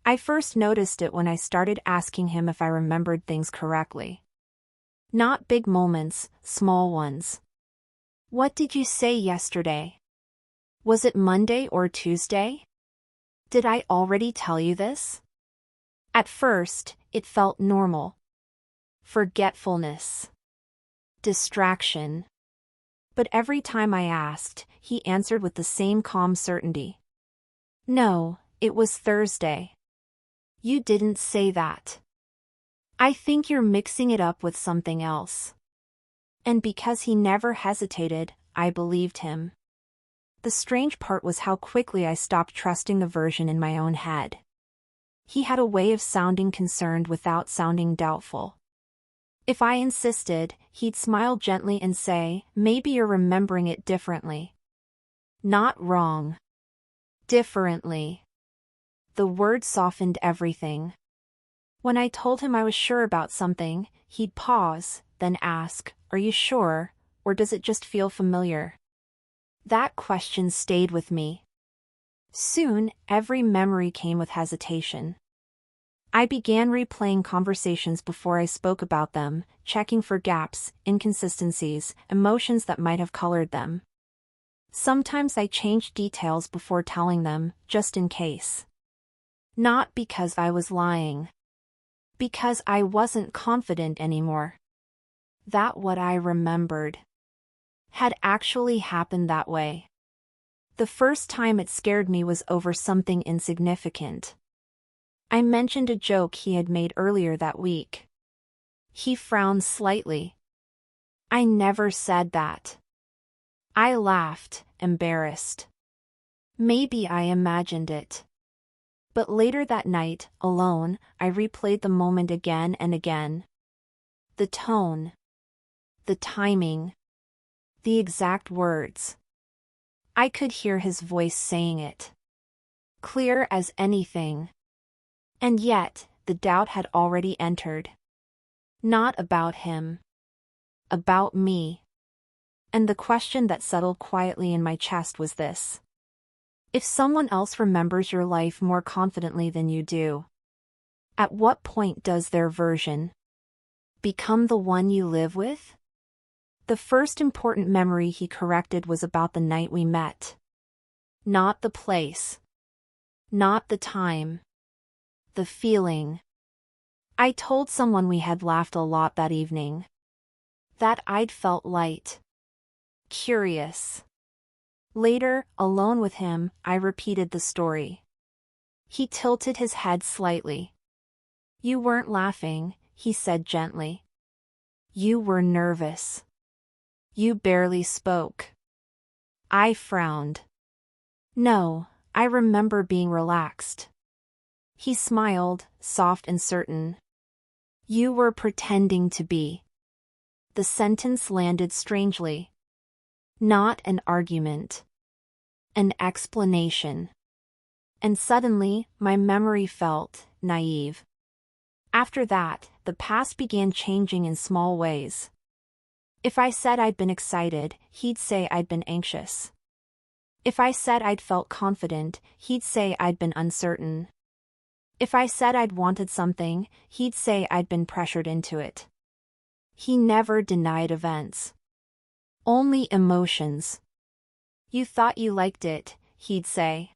I first noticed it when I started asking him if I remembered things correctly. Not big moments, small ones. What did you say yesterday? Was it Monday or Tuesday? Did I already tell you this? At first, it felt normal. Forgetfulness. Distraction. But every time I asked, he answered with the same calm certainty. No, it was Thursday. You didn't say that. I think you're mixing it up with something else. And because he never hesitated, I believed him. The strange part was how quickly I stopped trusting the version in my own head. He had a way of sounding concerned without sounding doubtful. If I insisted, he'd smile gently and say, maybe you're remembering it differently. Not wrong. Differently. The word softened everything. When I told him I was sure about something, he'd pause, then ask, are you sure, or does it just feel familiar? That question stayed with me. Soon, every memory came with hesitation. I began replaying conversations before I spoke about them, checking for gaps, inconsistencies, emotions that might have colored them. Sometimes I changed details before telling them, just in case. Not because I was lying. Because I wasn't confident anymore. That what I remembered had actually happened that way. The first time it scared me was over something insignificant. I mentioned a joke he had made earlier that week. He frowned slightly. I never said that. I laughed, embarrassed. Maybe I imagined it. But later that night, alone, I replayed the moment again and again. The tone. The timing. The exact words. I could hear his voice saying it. Clear as anything. And yet, the doubt had already entered. Not about him. About me. And the question that settled quietly in my chest was this. If someone else remembers your life more confidently than you do, at what point does their version become the one you live with? The first important memory he corrected was about the night we met. Not the place. Not the time. The feeling. I told someone we had laughed a lot that evening. That I'd felt light. Curious. Later, alone with him, I repeated the story. He tilted his head slightly. You weren't laughing, he said gently. You were nervous. You barely spoke. I frowned. No, I remember being relaxed. He smiled, soft and certain. You were pretending to be. The sentence landed strangely. Not an argument. An explanation. And suddenly, my memory felt naive. After that, the past began changing in small ways. If I said I'd been excited, he'd say I'd been anxious. If I said I'd felt confident, he'd say I'd been uncertain. If I said I'd wanted something, he'd say I'd been pressured into it. He never denied events. Only emotions. You thought you liked it, he'd say.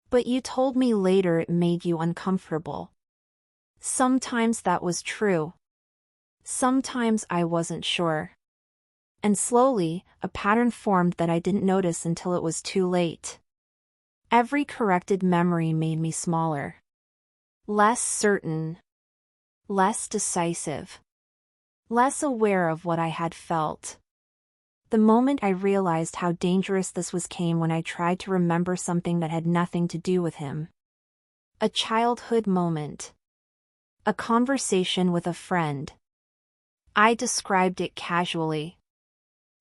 But you told me later it made you uncomfortable. Sometimes that was true. Sometimes I wasn't sure. And slowly, a pattern formed that I didn't notice until it was too late. Every corrected memory made me smaller. Less certain. Less decisive. Less aware of what I had felt. The moment I realized how dangerous this was came when I tried to remember something that had nothing to do with him. A childhood moment. A conversation with a friend. I described it casually.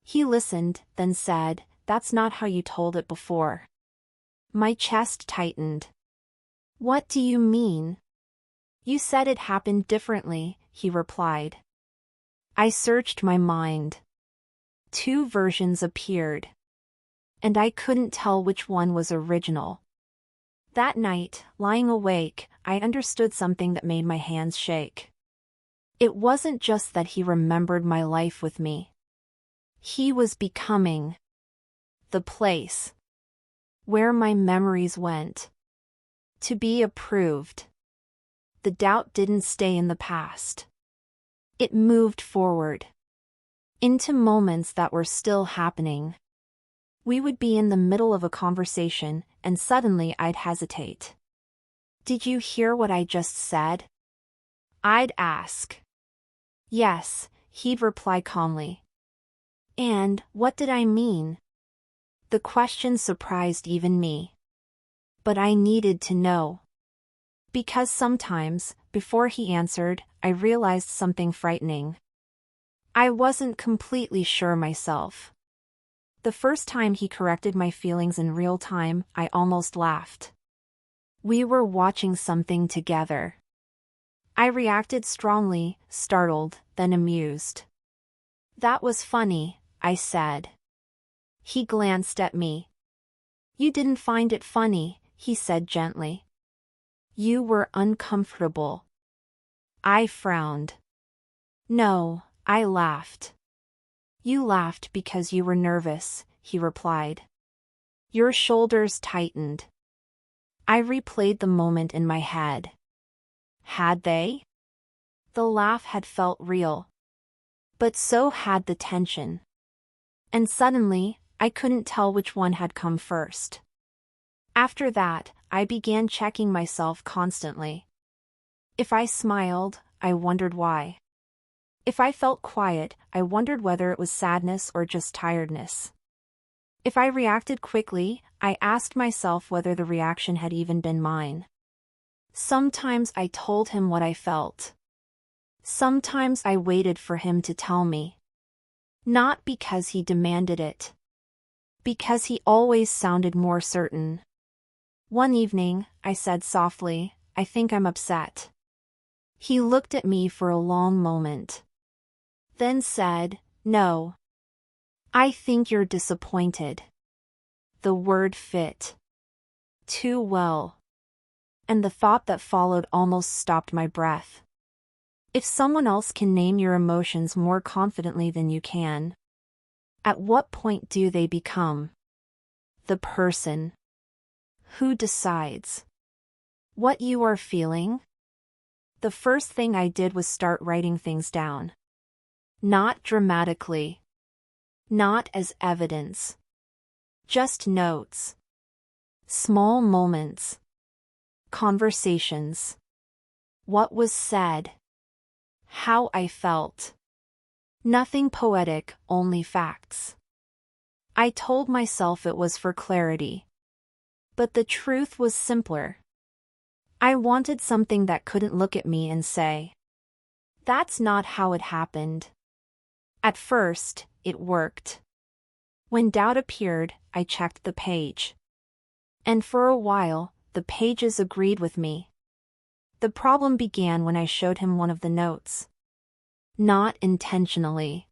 He listened, then said, "That's not how you told it before." My chest tightened. "What do you mean?" "You said it happened differently," he replied. I searched my mind. 2 versions appeared. And I couldn't tell which one was original. That night, lying awake, I understood something that made my hands shake. It wasn't just that he remembered my life with me. He was becoming the place where my memories went to be approved. The doubt didn't stay in the past. It moved forward into moments that were still happening. We would be in the middle of a conversation, and suddenly I'd hesitate. "Did you hear what I just said?" I'd ask. "Yes," he'd reply calmly. "And what did I mean?" The question surprised even me. But I needed to know. Because sometimes, before he answered, I realized something frightening. I wasn't completely sure myself. The first time he corrected my feelings in real time, I almost laughed. We were watching something together. I reacted strongly, startled, then amused. "That was funny," I said. He glanced at me. "You didn't find it funny," he said gently. "You were uncomfortable." I frowned. "No," I laughed. "You laughed because you were nervous," he replied. Your shoulders tightened. I replayed the moment in my head. Had they? The laugh had felt real. But so had the tension. And suddenly, I couldn't tell which one had come first. After that, I began checking myself constantly. If I smiled, I wondered why. If I felt quiet, I wondered whether it was sadness or just tiredness. If I reacted quickly, I asked myself whether the reaction had even been mine. Sometimes I told him what I felt. Sometimes I waited for him to tell me. Not because he demanded it. Because he always sounded more certain. One evening, I said softly, "I think I'm upset." He looked at me for a long moment. Then said, "No. I think you're disappointed." The word fit too well. And the thought that followed almost stopped my breath. If someone else can name your emotions more confidently than you can, at what point do they become the person who decides what you are feeling? The first thing I did was start writing things down. Not dramatically. Not as evidence. Just notes. Small moments. Conversations. What was said. How I felt. Nothing poetic, only facts. I told myself it was for clarity. But the truth was simpler. I wanted something that couldn't look at me and say, "That's not how it happened." At first, it worked. When doubt appeared, I checked the page. And for a while, the pages agreed with me. The problem began when I showed him one of the notes. Not intentionally.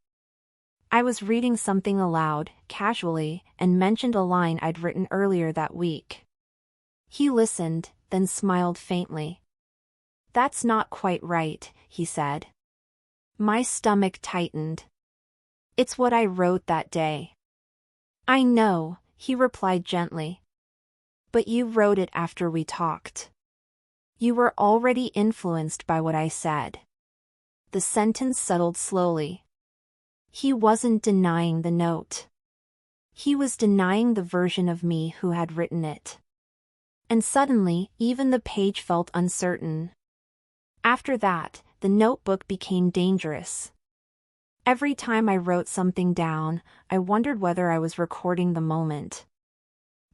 I was reading something aloud, casually, and mentioned a line I'd written earlier that week. He listened, then smiled faintly. "That's not quite right," he said. My stomach tightened. "It's what I wrote that day." "I know," he replied gently. "But you wrote it after we talked. You were already influenced by what I said." The sentence settled slowly. He wasn't denying the note. He was denying the version of me who had written it. And suddenly, even the page felt uncertain. After that, the notebook became dangerous. Every time I wrote something down, I wondered whether I was recording the moment.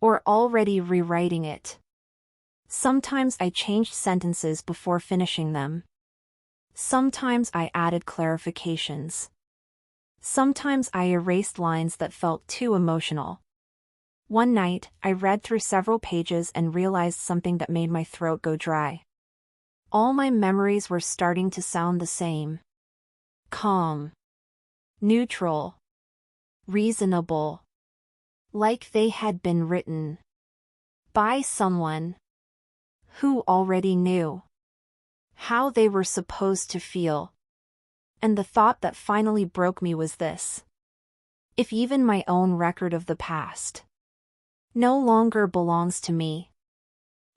Or already rewriting it. Sometimes I changed sentences before finishing them. Sometimes I added clarifications. Sometimes I erased lines that felt too emotional. One night, I read through several pages and realized something that made my throat go dry. All my memories were starting to sound the same. Calm. Neutral. Reasonable. Like they had been written by someone who already knew how they were supposed to feel. And the thought that finally broke me was this: if even my own record of the past no longer belongs to me,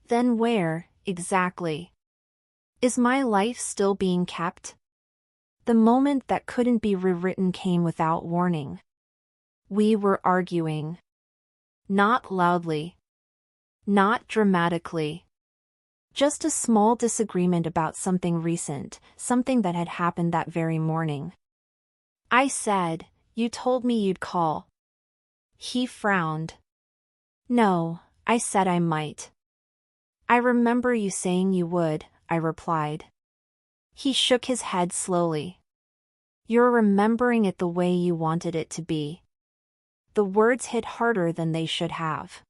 then where, exactly, is my life still being kept? The moment that couldn't be rewritten came without warning. We were arguing. Not loudly. Not dramatically. Just a small disagreement about something recent, something that had happened that very morning. I said, "You told me you'd call." He frowned. "No, I said I might." "I remember you saying you would," I replied. He shook his head slowly. "You're remembering it the way you wanted it to be." The words hit harder than they should have.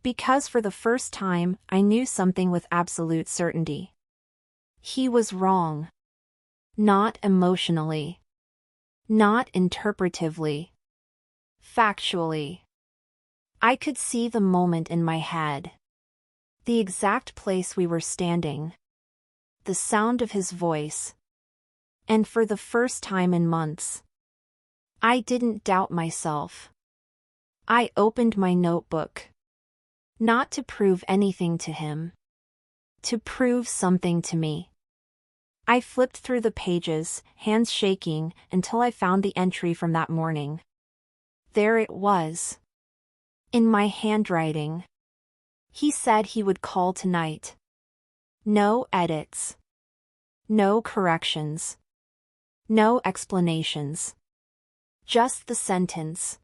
Because for the first time, I knew something with absolute certainty. He was wrong. Not emotionally. Not interpretively. Factually. I could see the moment in my head. The exact place we were standing. The sound of his voice. And for the first time in months, I didn't doubt myself. I opened my notebook. Not to prove anything to him. To prove something to me. I flipped through the pages, hands shaking, until I found the entry from that morning. There it was. In my handwriting. He said he would call tonight. No edits. No corrections. No explanations. Just the sentence.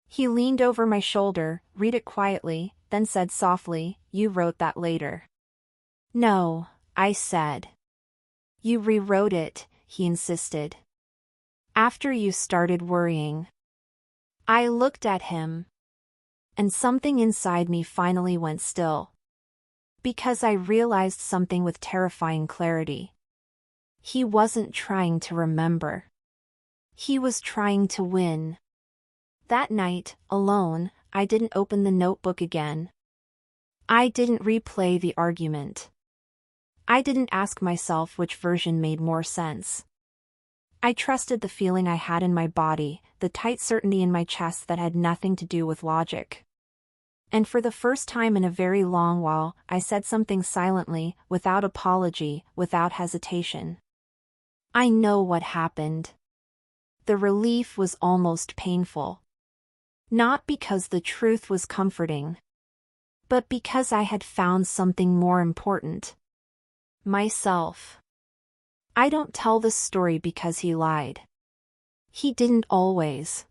He leaned over my shoulder, read it quietly, then said softly, "You wrote that later." "No," I said. "You rewrote it," he insisted. "After you started worrying." I looked at him. And something inside me finally went still. Because I realized something with terrifying clarity. He wasn't trying to remember. He was trying to win. That night, alone, I didn't open the notebook again. I didn't replay the argument. I didn't ask myself which version made more sense. I trusted the feeling I had in my body, the tight certainty in my chest that had nothing to do with logic. And for the first time in a very long while, I said something silently, without apology, without hesitation. "I know what happened." The relief was almost painful. Not because the truth was comforting, but because I had found something more important. Myself. I don't tell this story because he lied. He didn't always.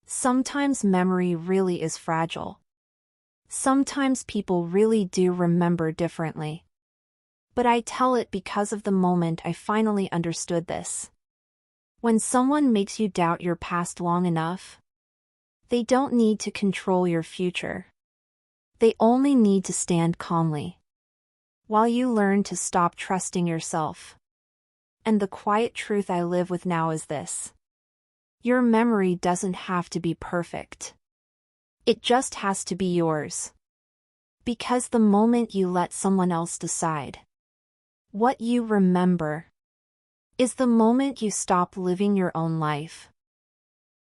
Sometimes memory really is fragile. Sometimes people really do remember differently. But I tell it because of the moment I finally understood this. When someone makes you doubt your past long enough, they don't need to control your future. They only need to stand calmly. While you learn to stop trusting yourself. And the quiet truth I live with now is this: your memory doesn't have to be perfect. It just has to be yours. Because the moment you let someone else decide what you remember is the moment you stop living your own life.